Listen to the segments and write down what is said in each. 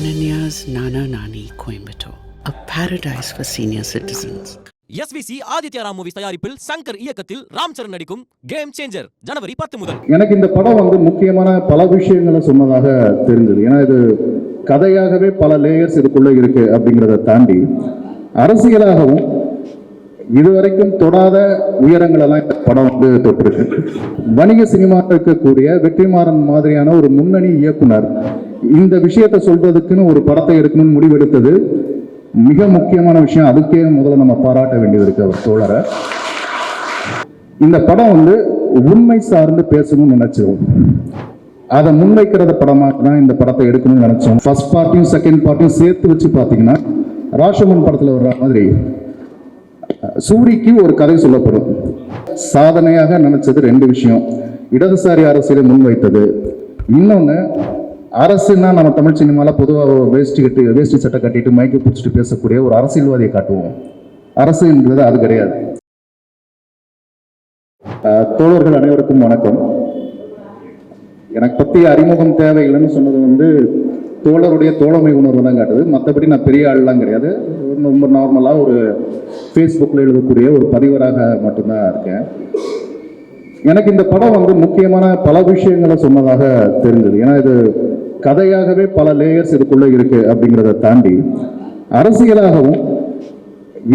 Ananya's Nana Nani Coimbatore, a paradise for senior citizens. SVC Aditya Ram movies தயாரிப்பில் சங்கர் இயக்கத்தில் ராம் சரண் நடிக்கும் game changer ஜனவரி 10 முதல். எனக்கு இந்த படம் முக்கியமான பல விஷயங்களை சொன்னதாக தெரிஞ்சது. ஏன்னா இது கதையாகவே பல லேயர்ஸ் இதுக்குள்ள இருக்கு அப்படிங்கிறத தாண்டி அரசியலாகவும் இதுவரைக்கும் தொடாத உயரங்களெல்லாம் இந்த படம் தொட்டிருக்கு. வணிக சினிமா இருக்கக்கூடிய வெற்றிமாறன் மாதிரியான ஒரு முன்னணி இயக்குனர் இந்த விஷயத்தை சொல்றதுக்குன்னு ஒரு படத்தை எடுக்கணும்னு முடிவெடுத்தது மிக முக்கியமான விஷயம். அதுக்கே முதல்ல நம்ம பாராட்ட வேண்டியது இருக்கு அவர் தோழரை. இந்த படம் உண்மை சார்ந்து பேசணும்னு நினைச்சோம். அதை முன்வைக்கிறத படமாக தான் இந்த படத்தை எடுக்கணும்னு நினைச்சோம். ஃபர்ஸ்ட் பார்ட்டையும் செகண்ட் பார்ட்டையும் சேர்த்து வச்சு பார்த்தீங்கன்னா ராஷமன் படத்தில் வர்ற மாதிரி சூரிக்கு ஒரு கதை சொல்லப்படும். சாதனையாக நினைச்சது ரெண்டு விஷயம். இடதுசாரி அரசியலை முன்வைத்தது. இன்னொன்று, அரசுன்னா நம்ம தமிழ் சினிமாவில் பொதுவாக வேஷ்டி சட்டை கட்டிட்டு மைக்கு பிடிச்சிட்டு பேசக்கூடிய ஒரு அரசியல்வாதியை காட்டுவோம். அரசுன்றது அது கிடையாது. தோழர்கள் அனைவருக்கும் வணக்கம். எனக்கு பற்றிய அறிமுகம் தேவையில்லைன்னு சொன்னது தோழருடைய தோழமை உணர்வு தான் காட்டுது. மற்றபடி நான் பெரிய ஆள்லாம் கிடையாது. ரொம்ப நார்மலாக ஒரு ஃபேஸ்புக்கில் எழுதக்கூடிய ஒரு பதிவராக மட்டும்தான் இருக்கேன். எனக்கு இந்த படம் முக்கியமான பல விஷயங்களை சொன்னதாக தெரிஞ்சது. ஏன்னா இது கதையாகவே பல லேயர்ஸ் இதுக்குள்ள இருக்கு அப்படிங்கிறத தாண்டி அரசியலாகவும்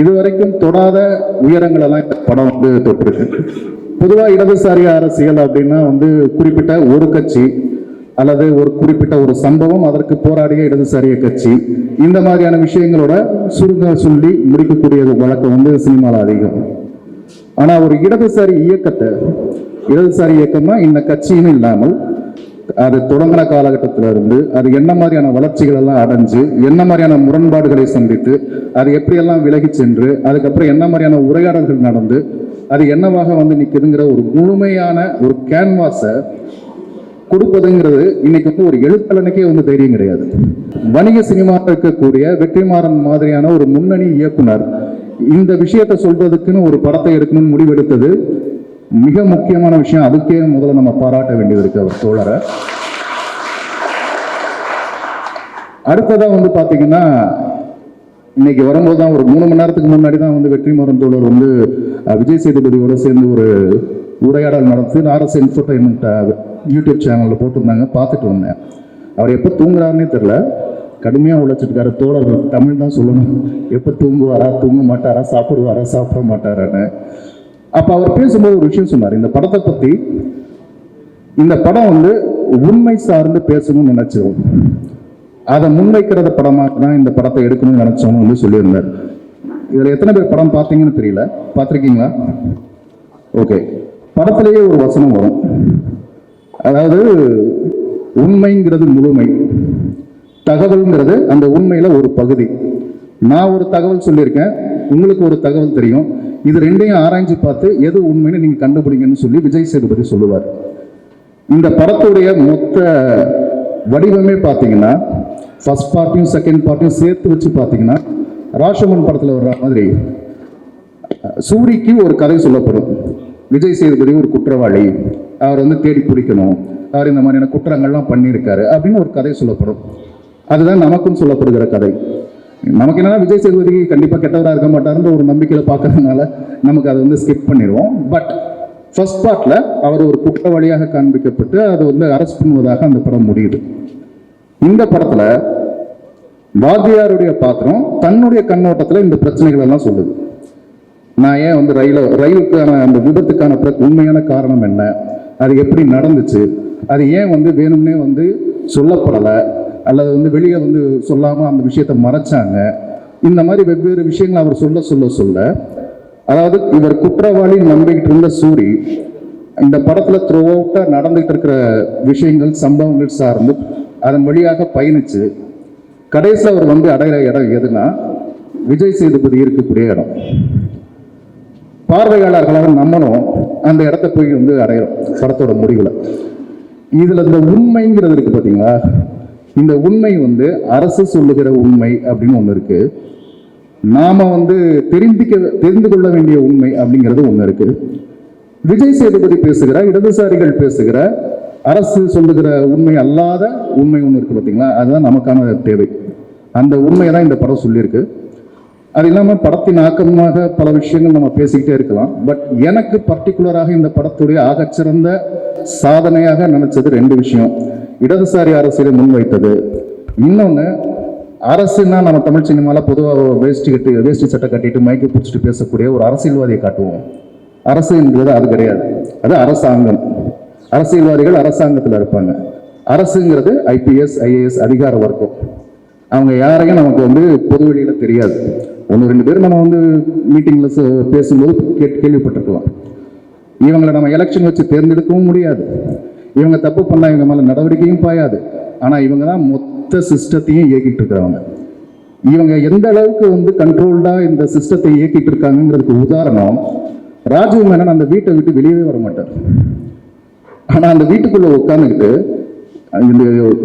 இதுவரைக்கும் தொடாத உயரங்களெல்லாம் இந்த படம் தொட்டிருக்கு. பொதுவாக இடதுசாரி அரசியல் அப்படின்னா குறிப்பிட்ட ஒரு கட்சி அல்லது ஒரு குறிப்பிட்ட ஒரு சம்பவம், அதற்கு போராடிய இடதுசாரிய கட்சி, இந்த மாதிரியான விஷயங்களோட சுருங்க சொல்லி முடிக்கக்கூடிய வழக்கம் சினிமாவில் அதிகம். ஆனால் ஒரு இடதுசாரி இயக்கம்னா இந்த கட்சியும் இல்லாமல் அது தொடங்கின காலகட்டத்தில் இருந்து அது என்ன மாதிரியான வளர்ச்சிகள் எல்லாம் அடைஞ்சு, என்ன மாதிரியான முரண்பாடுகளை சந்தித்து, அது எப்படியெல்லாம் விலகி சென்று, அதுக்கப்புறம் என்ன மாதிரியான உரையாடல்கள் நடந்து அது என்னவாக நிற்குதுங்கிற ஒரு முழுமையான ஒரு கேன்வாஸை கொடுப்பதுங்கிறது இன்னைக்கு ஒரு எழுத்தாளனுக்கே தைரியம் கிடையாது. வணிக சினிமா இருக்கக்கூடிய வெற்றிமாறன் மாதிரியான ஒரு முன்னணி இயக்குனர் இந்த விஷயத்தை சொல்றதுக்குன்னு ஒரு படத்தை எடுக்கணும்னு முடிவெடுத்தது மிக முக்கியமான விஷயம். அதுக்கே முதல்ல நம்ம பாராட்ட வேண்டியது இருக்கு அவர் தோழரை. அடுத்ததா பாத்தீங்கன்னா இன்னைக்கு வரும்போது தான் ஒரு 3 மணி நேரத்துக்கு முன்னாடி தான் வெற்றிமாறன் தோழர் விஜய் சேதுபதியோட சேர்ந்து ஒரு உரையாடல் நடத்தி ஆர்எஸ் என்டர்டைன்மெண்ட் யூடியூப் சேனலில் போட்டிருந்தாங்க. பார்த்துட்டு வந்தேன். அவர் எப்போ தூங்குறாருன்னே தெரில. கடுமையாக உழைச்சிருக்காரு. தோழர்கள் தமிழ் தான் சொல்லணும். எப்போ தூங்குவாரா, தூங்க மாட்டாரா, சாப்பிடுவாரா, சாப்பிட மாட்டாரான்னு. அப்போ அவர் பேசும்போது ஒரு விஷயம் சொன்னார். இந்த படத்தை பற்றி, இந்த படம் உண்மை சார்ந்து பேசணும்னு நினைச்சோம். அதை முன்வைக்கிறத படமாக தான் இந்த படத்தை எடுக்கணும்னு நினைச்சோம்னு சொல்லியிருந்தார். இதில் எத்தனை பேர் படம் பார்த்தீங்கன்னு தெரியல. பார்த்துருக்கீங்களா? ஓகே. படத்திலேயே ஒரு வசனம் வரும். அதாவது உண்மைங்கிறது முழுமை, தகவல்ங்கிறது அந்த உண்மையில ஒரு பகுதி. நான் ஒரு தகவல் சொல்லியிருக்கேன், உங்களுக்கு ஒரு தகவல் தெரியும். இது ரெண்டையும் ஆராய்ச்சி பார்த்து எது உண்மைன்னு நீங்க கண்டுபிடிங்கன்னு சொல்லி விஜய் சேதுபதி சொல்லுவார். இந்த படத்துடைய மொத்த வடிவமே பார்த்தீங்கன்னா ஃபர்ஸ்ட் பார்ட்டையும் செகண்ட் பார்ட்டையும் சேர்த்து வச்சு பார்த்தீங்கன்னா ராஷமன் படத்தில் வர்ற மாதிரி சூரிக்கு ஒரு கதை சொல்லப்படும். விஜய் சேதுபதி ஒரு குற்றவாளி, அவர் தேடி பிடிக்கணும், அவர் இந்த மாதிரியான குற்றங்கள்லாம் பண்ணியிருக்காரு அப்படின்னு ஒரு கதை சொல்லப்படும். அதுதான் நமக்கும் சொல்லப்படுகிற கதை. நமக்கு என்னன்னா விஜய் சேதுபதி கண்டிப்பாக கெட்டவராக இருக்க மாட்டாருன்ற ஒரு நம்பிக்கையில் பார்க்கறதுனால நமக்கு அதை ஸ்கிப் பண்ணிடுவோம். பட் ஃபர்ஸ்ட் பார்ட்டில் அவர் ஒரு குற்றவாளியாக காண்பிக்கப்பட்டு அது அரெஸ்ட் பண்ணுவதாக அந்த படம் முடியுது. இந்த படத்தில் வாத்தியாருடைய பாத்திரம் தன்னுடைய கண்ணோட்டத்தில் இந்த பிரச்சனைகள் எல்லாம் சொல்லுது. நான் ஏன் ரயிலுக்கான அந்த விபத்துக்கான உண்மையான காரணம் என்ன, அது எப்படி நடந்துச்சு, அது ஏன் வேணும்னே சொல்லப்படலை, அல்லது வெளியே சொல்லாமல் அந்த விஷயத்தை மறைச்சாங்க, இந்த மாதிரி வெவ்வேறு விஷயங்களை அவர் சொல்ல அதாவது இவர் குற்றவாளி நம்பிக்கிட்டு இருந்த சூரி இந்த படத்தில் த்ரூ அவுட்டாக நடந்துகிட்டு இருக்கிற விஷயங்கள், சம்பவங்கள் சார்ந்து அதன் வழியாக பயணிச்சு கடைசியில் அவர் அடையிற இடம் எதுனா விஜய் சேதுபதி இருக்கக்கூடிய இடம். பார்வையாளர்களாக நம்மளும் அந்த இடத்த போய் அடையிறோம் படத்தோட முடிவில். இதுல இந்த உண்மைங்கிறது இருக்கு பார்த்தீங்களா, இந்த உண்மை அரசு சொல்லுகிற உண்மை அப்படின்னு ஒன்று இருக்கு. நாம தெரிந்து கொள்ள வேண்டிய உண்மை அப்படிங்கிறது ஒன்று இருக்கு. விஜய் சேதுபதி பேசுகிற, இடதுசாரிகள் பேசுகிற அரசு சொல்லுகிற உண்மை அல்லாத உண்மை ஒன்று இருக்கு பார்த்தீங்களா, அதுதான் நமக்கான தேவை. அந்த உண்மையை தான் இந்த படம் சொல்லியிருக்கு. அது இல்லாமல் படத்தின் ஆக்கமாக பல விஷயங்கள் நம்ம பேசிக்கிட்டே இருக்கலாம். பட் எனக்கு பர்டிகுலராக இந்த படத்துடைய ஆகச்சிறந்த சாதனையாக நினைச்சது 2 விஷயம். இடதுசாரி அரசியலை முன்வைத்தது. இன்னொன்று, அரசுன்னா நம்ம தமிழ் சினிமாவில் பொதுவாக வேஷ்டி சட்டை கட்டிட்டு மைக்கு பிடிச்சிட்டு பேசக்கூடிய ஒரு அரசியல்வாதியை காட்டுவோம். அரசு என்பது அது கிடையாது, அது அரசாங்கம். அரசியல்வாதிகள் அரசாங்கத்தில் இருப்பாங்க. அரசுங்கிறது ஐபிஎஸ் ஐஏஎஸ் அதிகார வர்க்கம். அவங்க யாரையும் நமக்கு பொது வெளியில் தெரியாது. 1-2 பேர் நம்ம மீட்டிங்கில் பேசும்போது கேள்விப்பட்டிருக்கலாம். இவங்களை நம்ம எலெக்ஷன் வச்சு தேர்ந்தெடுக்கவும் முடியாது. இவங்க தப்பு பண்ணால் இவங்க மேலே நடவடிக்கையும் பாயாது. ஆனால் இவங்க தான் மொத்த சிஸ்டத்தையும் இயக்கிட்டு இருக்கிறவங்க. இவங்க எந்த அளவுக்கு கண்ட்ரோல்டாக இந்த சிஸ்டத்தை இயக்கிட்டு இருக்காங்கிறதுக்கு உதாரணம், ராஜீவ் மேனன் அந்த வீட்டை விட்டு வெளியவே வர மாட்டார். ஆனால் அந்த வீட்டுக்குள்ளே உட்காந்துக்கிட்டு இந்த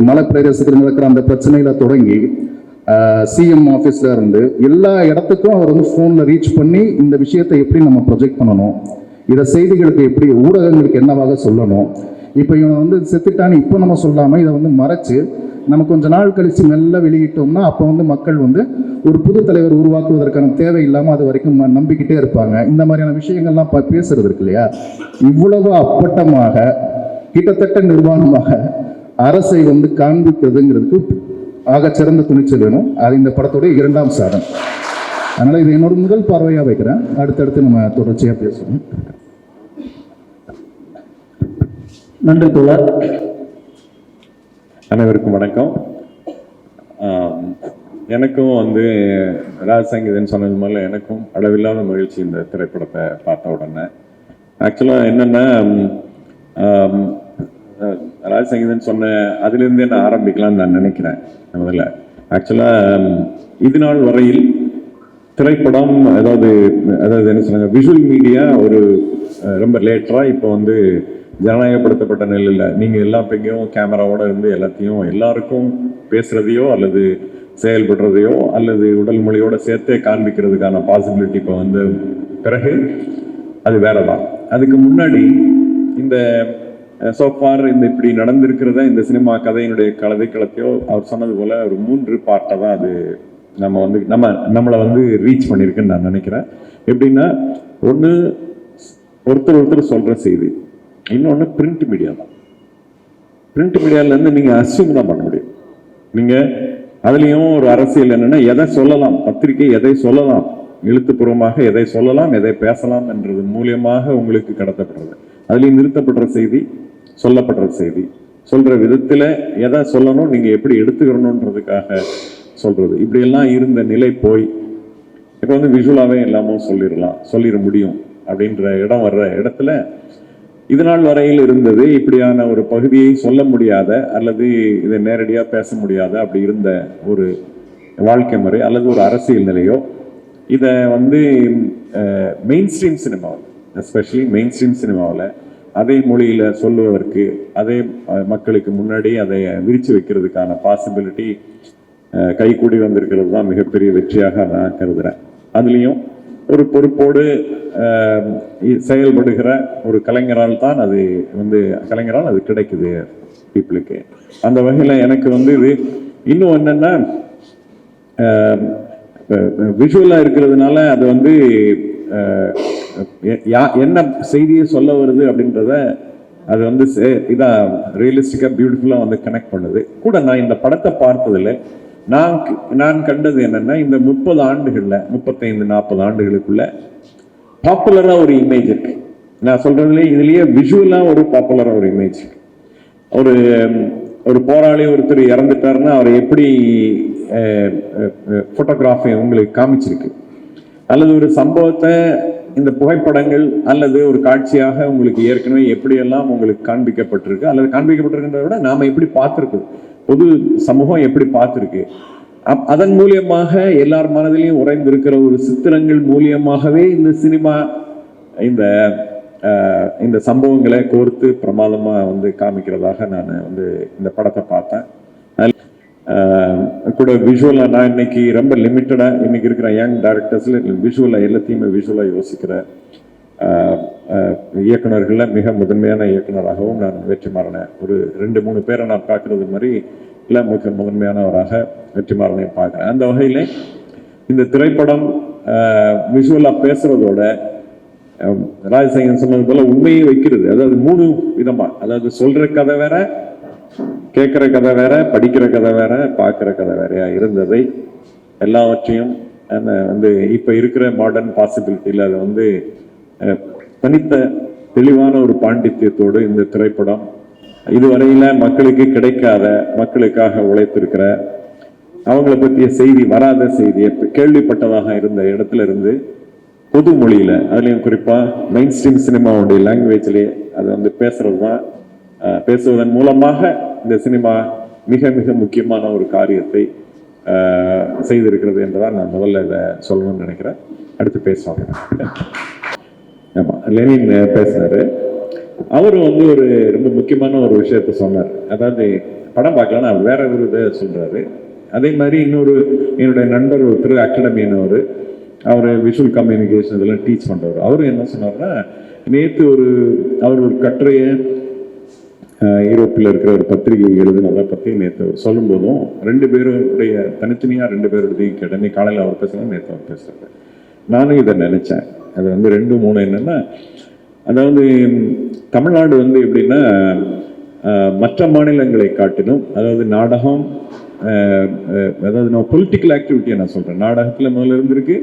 மலை பிரதேசத்தில் நடக்கிற அந்த பிரச்சனையில தொடங்கி சிஎம் ஆஃபீஸில் இருந்து எல்லா இடத்துக்கும் அவர் ஃபோனில் ரீச் பண்ணி இந்த விஷயத்தை எப்படி நம்ம ப்ரொஜெக்ட் பண்ணணும், இதை செய்திகளுக்கு எப்படி ஊடகங்களுக்கு என்னவாக சொல்லணும், இப்போ இவன் செத்துட்டான்னு இப்போ நம்ம சொல்லாமல் இதை மறைச்சு நம்ம கொஞ்ச நாள் கழித்து மெல்ல வெளியிட்டோம்னா அப்போ மக்கள் ஒரு புது தலைவர் உருவாக்குவதற்கான தேவை இல்லாமல் அது வரைக்கும் நம்பிக்கிட்டே இருப்பாங்க. இந்த மாதிரியான விஷயங்கள்லாம் பேசுறது இருக்கு இல்லையா, இவ்வளவு அப்பட்டமாக கிட்டத்தட்ட நிர்வாணமாக அரசை காண்பிக்கிறதுங்கிறதுக்கு ஆகச்சிறந்த துணிச்சல் வேணும். அது இந்த படத்துடைய 2ஆம் சாதனை. அதனால இது என்னோட முதல் பார்வையாக வைக்கிறேன். அடுத்தடுத்து நம்ம தொடர்ச்சியாக பேசுவோம். நன்றி தோழர். அனைவருக்கும் வணக்கம். எனக்கும் ராஜசங்கீதன் சொன்னது மாதிரில எனக்கும் அளவில்லாத மகிழ்ச்சி இந்த திரைப்படத்தை பார்த்த உடனே. ஆக்சுவலாக என்னென்னா, ராஜசங்கீதன் சொன்ன அதுலேருந்தே நான் ஆரம்பிக்கலாம்னு நான் நினைக்கிறேன். முதல்ல ஆக்சுவலாக இது நாள் வரையில் திரைப்படம் அதாவது என்ன சொன்னாங்க, விஷுவல் மீடியா ரொம்ப லேட்டராக இப்போ ஜனநாயகப்படுத்தப்பட்ட நிலையில் நீங்கள் எல்லா பெங்கையும் கேமராவோட எல்லாத்தையும் எல்லாருக்கும் பேசுகிறதையோ அல்லது செயல்படுறதையோ அல்லது உடல் மொழியோட சேர்த்தே காண்பிக்கிறதுக்கான பாசிபிலிட்டி இப்போ பிறகு அது வேறதான். அதுக்கு முன்னாடி இந்த சோஃபார் இப்படி நடந்திருக்கிறத இந்த சினிமா கதையினுடைய கதைக்களத்தையோ அவர் சொன்னது போல ஒரு 3 பார்ட்டை தான் அது நம்மளை ரீச் பண்ணியிருக்குன்னு நான் நினைக்கிறேன். எப்படின்னா, ஒன்று ஒருத்தர் சொல்ற செய்தி, இன்னொன்று பிரிண்ட் மீடியா தான். பிரிண்ட் மீடியாவிலேருந்து நீங்கள் அஸ்யூம் தான் பண்ண முடியும். நீங்கள் அதுலேயும் ஒரு அரசியல் என்னென்னா, எதை சொல்லலாம், பத்திரிகை எதை சொல்லலாம், எழுத்துப்பூர்வமாக எதை சொல்லலாம் எதை பேசலாம் என்றது மூலியமாக உங்களுக்கு கடத்தப்படுறது. அதுலேயும் நிறுத்தப்படுற செய்தி, சொல்லப்படுற செய்தி, சொல்கிற விதத்தில் எதை சொல்லணும், நீங்கள் எப்படி எடுத்துக்கிறணுன்றதுக்காக சொல்கிறது, இப்படியெல்லாம் இருந்த நிலை போய் இப்போ விஷுவலாகவே எல்லாமும் சொல்லிட முடியும் அப்படின்ற இடம் வர்ற இடத்துல இது நாள் வரையில் இருந்தது இப்படியான ஒரு பகுதியை சொல்ல முடியாத அல்லது இதை நேரடியாக பேச முடியாத அப்படி இருந்த ஒரு வாழ்க்கை முறை அல்லது ஒரு அரசியல் நிலையோ இதை மெயின் ஸ்ட்ரீம் சினிமாவில், எஸ்பெஷலி மெயின் ஸ்ட்ரீம் சினிமாவில் அதே மொழியில் சொல்லுவதற்கு, அதே மக்களுக்கு முன்னாடி அதை விரித்து வைக்கிறதுக்கான பாசிபிலிட்டி கைகூடி வந்திருக்கிறது தான் மிகப்பெரிய வெற்றியாக நான் கருதுகிறேன். அதுலேயும் ஒரு பொறுப்போடு செயல்படுகிற ஒரு கலைஞரால் தான் அது கலைஞரால் அது கிடைக்குது பீப்புளுக்கு. அந்த வகையில் எனக்கு இது இன்னும் என்னென்னா, விஷுவலாக இருக்கிறதுனால அது என்ன செய்தியை சொல்ல வருது அப்படின்றத அது இதாக ரியலிஸ்டிக்காக பியூட்டிஃபுல்லாக கனெக்ட் பண்ணுது. கூட நான் இந்த படத்தை பார்த்ததில் நான் கண்டது என்னன்னா, இந்த 30 ஆண்டுகளில் 35-40 ஆண்டுகளுக்குள்ள பாப்புலரா ஒரு இமேஜ் இருக்கு. நான் சொல்றதுல இதுலயே விஷுவலா ஒரு பாப்புலரா ஒரு இமேஜ் இருக்கு. ஒரு போராளி ஒருத்தர் இறந்துட்டாருன்னா அவரை எப்படி போட்டோகிராஃபி உங்களுக்கு காமிச்சிருக்கு, அல்லது ஒரு சம்பவத்தை இந்த புகைப்படங்கள் அல்லது ஒரு காட்சியாக உங்களுக்கு ஏற்கனவே எப்படியெல்லாம் உங்களுக்கு காண்பிக்கப்பட்டிருக்கு, அல்லது காண்பிக்கப்பட்டிருக்கின்றத விட நாம எப்படி பார்த்துருக்கு, பொது சமூகம் எப்படி பார்த்துருக்கு, அதன் மூலியமாக எல்லார் மனதிலையும் உறைந்திருக்கிற ஒரு சித்திரங்கள் மூலியமாகவே இந்த சினிமா இந்த சம்பவங்களை கோர்த்து பிரமாதமா காமிக்கிறதாக நான் இந்த படத்தை பார்த்தேன். கூட விஷுவலா நான் இன்னைக்கு ரொம்ப லிமிட்டடா இன்னைக்கு இருக்கிற யங் டைரக்டர்ஸ்ல விஷுவலா எல்லாத்தையுமே விஷுவலா யோசிக்கிற இயக்குனர்களில் மிக முதன்மையான இயக்குனராகவும் நான் வெற்றிமாறனை ஒரு 2-3 பேரை நான் பார்க்குறது மாதிரி இல்லை மிக முதன்மையானவராக வெற்றிமாறனை பார்க்குறேன். அந்த வகையில் இந்த திரைப்படம் விஷுவலாக பேசுறதோட ராஜசேகரன் சொன்னது போல உண்மையை வைக்கிறது. அதாவது 3 விதமா, அதாவது சொல்ற கதை வேற, கேட்குற கதை வேற, படிக்கிற கதை வேற, பார்க்குற கதை வேறையா இருந்ததை எல்லாவற்றையும் வந்து இப்போ இருக்கிற மாடர்ன் பாசிபிலிட்டியில் அதை வந்து தனித்த தெளிவான ஒரு பாண்டித்யத்தோடு இந்த திரைப்படம் இதுவரையில மக்களுக்கு கிடைக்காத, மக்களுக்காக உழைத்திருக்கிற, அவங்கள பற்றிய செய்தி, வராத செய்தியை கேள்விப்பட்டதாக இருந்த இடத்துல இருந்து பொது மொழியில, அதுலயும் குறிப்பா மெயின் ஸ்ட்ரீம் சினிமாவுடைய லாங்குவேஜ்லேயே அதை வந்து பேசுவதன் மூலமாக இந்த சினிமா மிக மிக முக்கியமான ஒரு காரியத்தை செய்திருக்கிறது என்றுதான் நான் முதல்ல இதை சொல்லணும்னு நினைக்கிறேன். அடுத்து பேசுவாங்க. ஆமா, லெனின் பேசினாரு. அவரும் வந்து ஒரு ரொம்ப முக்கியமான ஒரு விஷயத்த சொன்னார். அதாவது படம் பார்க்கலாம் வேற ஒரு இதை சொல்றாரு. அதே மாதிரி என்னுடைய நண்பர் ஒருத்தர் அகாடமியானவர், அவர் விஷுவல் கம்யூனிகேஷன் இதெல்லாம் டீச் பண்றவர். அவரும் என்ன சொன்னார்னா, நேற்று அவர் ஒரு கட்டுரையை யூரோப்பில் இருக்கிற ஒரு பத்திரிகை எழுதுனதை பற்றி நேற்று சொல்லும் போதும் 2 பேருடைய தனித்தனியாக 2 பேருடைய கேட்டேன். காலையில் அவர் பேசுகிறேன், நேற்று அவர் பேசுகிறாரு. நானும் இதை நினைச்சேன். அது வந்து 2-3 என்னன்னா, அதாவது தமிழ்நாடு வந்து எப்படின்னா மற்ற மாநிலங்களை காட்டிலும், அதாவது நாடகம், அதாவது நான் பொலிட்டிக்கல் ஆக்டிவிட்டியை நான் சொல்கிறேன், நாடகத்தில் முதல்ல இருந்திருக்கு,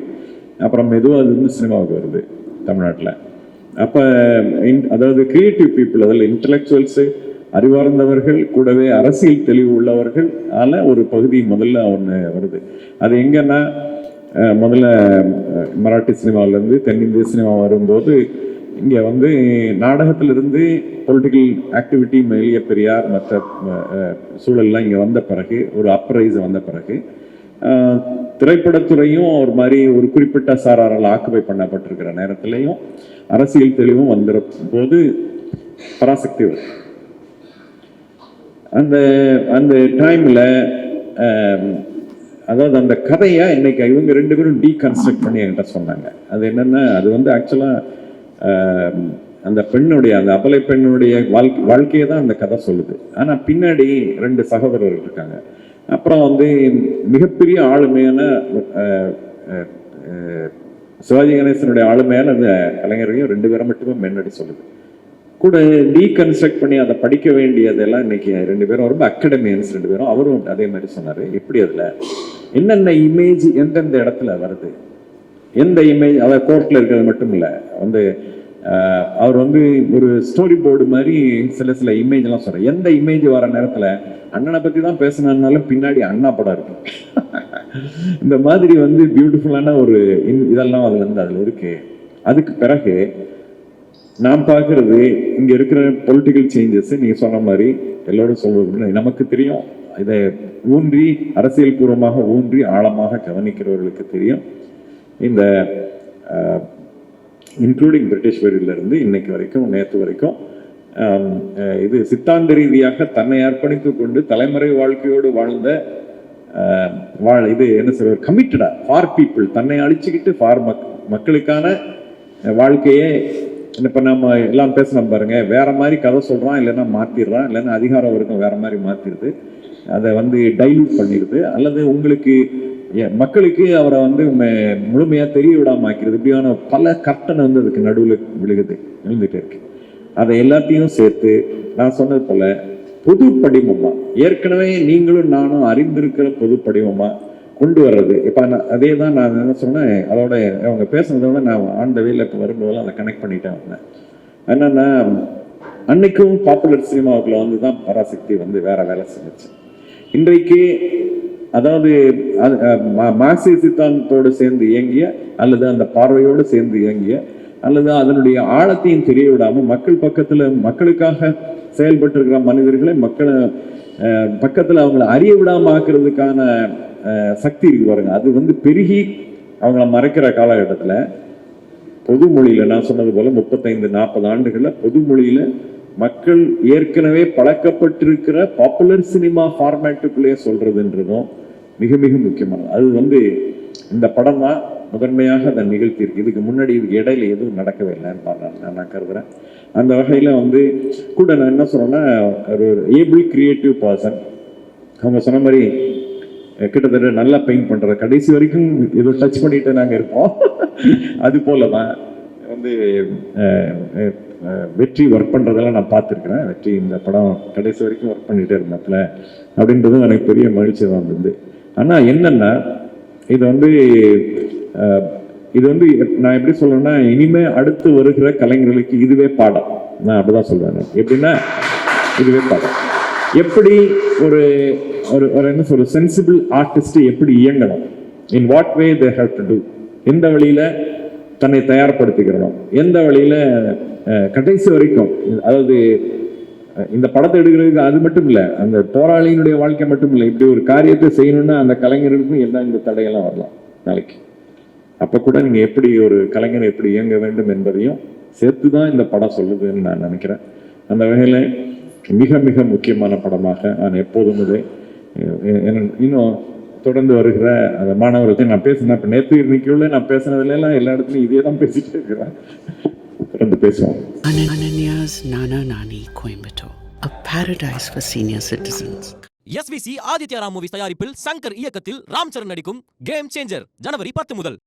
அப்புறம் மெதுவாக அது வந்து சினிமாவுக்கு வருது தமிழ்நாட்டில். அப்போ அதாவது கிரியேட்டிவ் பீப்புள், அதில் இன்டலெக்சுவல்ஸு, அறிவார்ந்தவர்கள், கூடவே அரசியல் தெளிவு உள்ளவர்கள் ஆல ஒரு பகுதி முதல்ல ஒன்று வருது. அது எங்கன்னா முதல்ல மராட்டி சினிமாவிலேருந்து தென்னிந்திய சினிமா வரும்போது இங்கே வந்து நாடகத்திலிருந்து பொலிட்டிக்கல் ஆக்டிவிட்டி, எளிய பெரியார் மற்ற சூழல்லாம் இங்கே வந்த பிறகு, ஒரு அப்ரைஸ் வந்த பிறகு, திரைப்படத்துறையும் ஒரு மாதிரி ஒரு குறிப்பிட்ட சாராரால் ஆக்குபை பண்ணப்பட்டிருக்கிற நேரத்திலையும் அரசியல் தெளிவும் வந்துற போது பராசக்தி வரும். அந்த டைம்ல அதாவது அந்த கதையை இன்னைக்கு இவங்க 2 பேரும் டீகன்ஸ்ட்ரக்ட் பண்ணி என்கிட்ட சொன்னாங்க. அது என்னன்னா, அது வந்து ஆக்சுவலா அந்த பெண்ணுடைய, அந்த அபலை பெண்ணுடைய வாழ்க்கையை தான் அந்த கதை சொல்லுது. ஆனா பின்னாடி 2 சகோதரர்கள் இருக்காங்க. அப்புறம் வந்து மிகப்பெரிய ஆளுமையான சிவாஜி கணேசனுடைய ஆளுமையான அந்த கலைஞரையும் 2 பேரை மட்டுமே முன்னாடி சொல்லுது. கூட டீகன்ஸ்ட்ரக்ட் பண்ணி அதை படிக்க வேண்டியதெல்லாம் இன்னைக்கு 2 பேரும் ரொம்ப அகாடமியன்ஸ் 2 பேரும். அவரும் அதே மாதிரி சொன்னாரு. எப்படி அதுல என்னென்ன இமேஜ் எந்தெந்த இடத்துல வருது, எந்த இமேஜ், அதை கோர்ட்ல இருக்கிறது மட்டும் இல்லை, வந்து அவர் வந்து ஒரு ஸ்டோரி போர்டு மாதிரி சில இமேஜ் எல்லாம் சொல்றாரு. எந்த இமேஜ் வர நேரத்துல அண்ணனை பத்தி தான் பேசினாலும் பின்னாடி அண்ணா படம் இருக்கு. இந்த மாதிரி வந்து பியூட்டிஃபுல்லான ஒரு இதெல்லாம் அதுல இருக்கு. அதுக்கு பிறகு நான் பார்க்கறது இங்க இருக்கிற பொலிட்டிக்கல் சேஞ்சஸ், நீங்க சொன்ன மாதிரி எல்லாரும் சொல்றது நமக்கு தெரியும். இதை ஊன்றி அரசியல் பூர்வமாக ஊன்றி ஆழமாக கவனிக்கிறவர்களுக்கு தெரியும். இந்த இன்க்ளூடிங் பிரிட்டிஷ் பீரியட்லேருந்து இன்னைக்கு வரைக்கும், நேற்று வரைக்கும், இது சித்தாந்த ரீதியாக தன்னை அர்ப்பணித்து கொண்டு தலைமுறை வாழ்க்கையோடு வாழ்ந்த இது என்ன சொல்ற கமிட்டடா ஃபார் பீப்புள், தன்னை அழிச்சுக்கிட்டு ஃபார் மக்களுக்கான வாழ்க்கையே. இப்போ நம்ம எல்லாம் பேசணும் பாருங்க, வேற மாதிரி கதை சொல்றான், இல்லைன்னா மாத்திடுறான், இல்லைன்னா அதிகாரம் வரைக்கும் வேற மாதிரி மாத்திடுது, அதை வந்து டைல்யூட் பண்ணிடுது, அல்லது உங்களுக்கு மக்களுக்கு அவரை வந்து முழுமையா தெரிய விடாம ஆக்கிறது. இப்படியான பல கட்டணை வந்து அதுக்கு நடுவில் விழுந்துட்டே இருக்கு. அதை எல்லாத்தையும் சேர்த்து நான் சொன்னது போல பொது படிமமா, ஏற்கனவே நீங்களும் நானும் அறிந்திருக்கிற பொது படிமமா கொண்டு வர்றது. இப்போ அதே தான் நான் என்ன சொன்னேன், அதோட அவங்க பேசுனதோட நான் ஆண்ட வேலை இப்போ வரும்போதெல்லாம் அதை கனெக்ட் பண்ணிட்டேன் வந்தேன். என்னன்னா, அன்னைக்கும் பாப்புலர் சினிமாவுக்குள்ள வந்து தான் பராசக்தி வந்து வேற வேலை செஞ்சிச்சு. இன்றைக்கு அதாவது மார்க்சிய சித்தாந்தத்தோடு சேர்ந்து இயங்கிய, அல்லது அந்த பார்வையோடு சேர்ந்து இயங்கிய, அல்லது அதனுடைய ஆழத்தையும் தெரிய விடாம மக்கள் பக்கத்துல மக்களுக்காக செயல்பட்டு இருக்கிற மனிதர்களை மக்களை பக்கத்துல அவங்களை அறிய விடாம ஆக்குறதுக்கான சக்தி இருக்கு பாருங்க. அது வந்து பெருகி அவங்கள மறைக்கிற காலகட்டத்துல பொது மொழியில நான் சொன்னது போல 35-40 ஆண்டுகள்ல பொது மொழியில மக்கள் ஏற்கனவே பழக்கப்பட்டிருக்கிற பாப்புலர் சினிமா ஃபார்மேட்டுக்குள்ளேயே சொல்றதுன்றதும் மிக மிக முக்கியமானது. அது வந்து இந்த படம் தான் முதன்மையாக அதை நிகழ்த்தியிருக்கு. இதுக்கு முன்னாடி இதுக்கு இடையில எதுவும் நடக்கவே இல்லைன்னு நான் கருதுறேன். அந்த வகையில் வந்து கூட நான் என்ன சொல்றேன்னா, ஒரு ஏபிள் கிரியேட்டிவ் பர்சன். அவங்க சொன்ன மாதிரி கிட்டத்தட்ட நல்லா பெயிண்ட் பண்ற கடைசி வரைக்கும் ஏதோ டச் பண்ணிட்டு நாங்க இருப்போம். அது போலதான் வந்து வெற்றி ஒர்க் பண்றதெல்லாம் நான் பார்த்துருக்கிறேன். வெற்றி இந்த படம் கடைசி வரைக்கும் ஒர்க் பண்ணிட்டே இருந்ததுல அப்படின்றதும் எனக்கு பெரிய மகிழ்ச்சி தான் இருந்தது. ஆனா என்னன்னா, இது வந்து நான் எப்படி சொல்றேன்னா, இனிமே அடுத்து வருகிற கலைஞர்களுக்கு இதுவே பாடம். நான் அப்படிதான் சொல்றேன். எப்படின்னா இதுவே பாடம். எப்படி ஒரு என்ன சொல்ற சென்சிபிள் ஆர்டிஸ்ட் எப்படி இயங்கணும், in what way they have to do, எந்த வழியில தன்னை தயார்படுத்திக்கிறணும், எந்த வழியில கடைசி வரைக்கும், அதாவது இந்த படத்தை எடுக்கிறதுக்கு அது மட்டும் இல்லை, அந்த போராளியினுடைய வாழ்க்கை மட்டும் இல்லை, இப்படி ஒரு காரியத்தை செய்யணும்னா அந்த கலைஞருக்கும் என்ன இந்த தடையெல்லாம் வரலாம் நாளைக்கு. அப்ப கூட நீங்க எப்படி ஒரு கலைஞர் எப்படி இயங்க வேண்டும் என்பதையும் சேர்த்துதான் இந்த படம் சொல்லுதுன்னு நான் நினைக்கிறேன். அந்த வகையில மிக மிக முக்கியமான படமாக நான் எப்போதும் இதை இன்னும் தொடர்ந்து வருகிற அந்த மாணவர்கள்ட்ட நான் பேசினேன். இப்போ நேற்று இன்னைக்குள்ள நான் பேசினதுல எல்லாம் எல்லா இடத்துலையும் இதே தான் பேசிட்டு இருக்கிறேன். தொடர்ந்து பேசுவோம். Ananya's Nana Nani Coimbatore, a paradise for senior citizens. SVC Aditya Ram movies தயாரிப்பில் சங்கர் இயக்கத்தில் ராம் சரண் நடிக்கும் கேம் சேஞ்சர் ஜனவரி 10 முதல்.